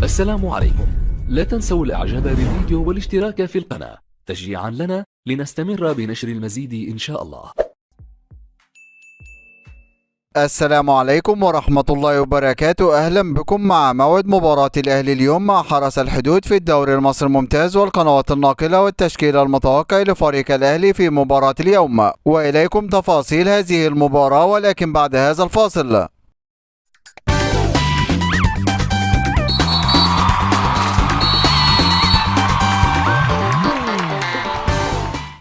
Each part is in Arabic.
السلام عليكم. لا تنسوا الاعجاب بالفيديو والاشتراك في القناة تشجيعا لنا لنستمر بنشر المزيد ان شاء الله. السلام عليكم ورحمة الله وبركاته. أهلا بكم مع موعد مباراة الأهلي اليوم مع حرس الحدود في الدوري المصري الممتاز والقنوات الناقلة والتشكيل المتوقع لفريق الأهلي في مباراة اليوم، وإليكم تفاصيل هذه المباراة ولكن بعد هذا الفاصل.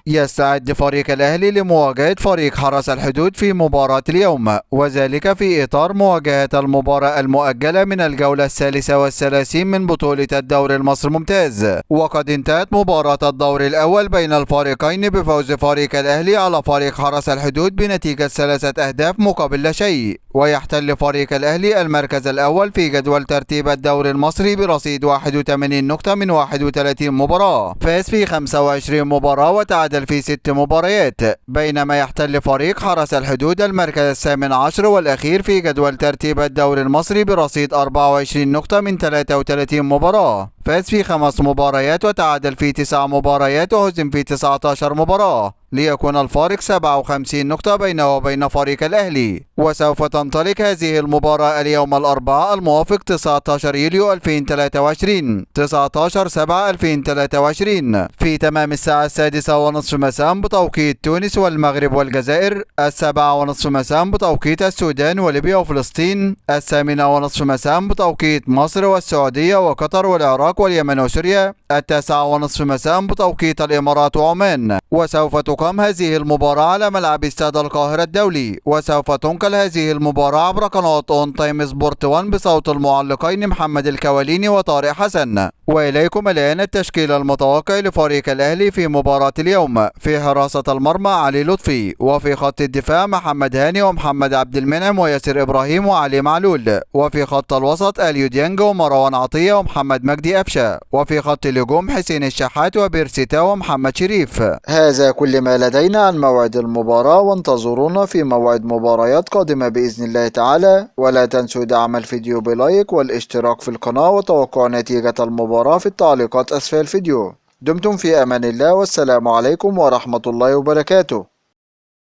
يستعد فريق الأهلي لمواجهة فريق حرس الحدود في مباراة اليوم، وذلك في إطار مواجهة المباراة المؤجلة من الجولة الثالثة والثلاثين من بطولة الدوري المصري الممتاز. وقد انتهت مباراة الدور الأول بين الفريقين بفوز فريق الأهلي على فريق حرس الحدود بنتيجة 3 أهداف مقابل لا شيء، ويحتل فريق الأهلي المركز الأول في جدول ترتيب الدوري المصري برصيد 81 نقطة من 31 مباراة، فاز في 25 مباراة وتعادل في 6 مباريات، بينما يحتل فريق حرس الحدود المركز الثامن عشر والأخير في جدول ترتيب الدوري المصري برصيد 24 نقطة من 33 مباراة، فاز في 5 مباريات وتعادل في 9 مباريات وهزم في 19 مباراة، ليكون الفارق 57 نقطة بينه وبين فريق الأهلي. وسوف تنطلق هذه المباراة اليوم الأربعاء الموافق 19 يوليو 2023 19/7/2023 في تمام الساعة 6:30 مساء بتوقيت تونس والمغرب والجزائر، 7:30 مساء بتوقيت السودان وليبيا وفلسطين، 8:30 مساء بتوقيت مصر والسعودية وقطر والعراق واليمن وسوريا، 9:30 مساء بتوقيت الإمارات وعمان. وسوف تقام هذه المباراة على ملعب استاد القاهرة الدولي، وسوف تنقل هذه المباراة عبر قناة اون تايم سبورت 1 بصوت المعلقين محمد الكواليني وطارق حسن. وإليكم الآن التشكيل المتوقع لفريق الأهلي في مباراة اليوم. في حراسة المرمى علي لطفي، وفي خط الدفاع محمد هاني ومحمد عبد المنعم وياسر إبراهيم وعلي معلول، وفي خط الوسط اليو ديانج ومروان عطية ومحمد مجدي أفشة، وفي خط الهجوم حسين الشحات وبيرسيتا ومحمد شريف. هذا كل ما لدينا عن موعد المباراة، وانتظرونا في موعد مباريات قادمة بإذن الله تعالى، ولا تنسوا دعم الفيديو بلايك والاشتراك في القناة وتوقع نتيجة المباراة في التعليقات أسفل الفيديو. دمتم في أمان الله، والسلام عليكم ورحمة الله وبركاته.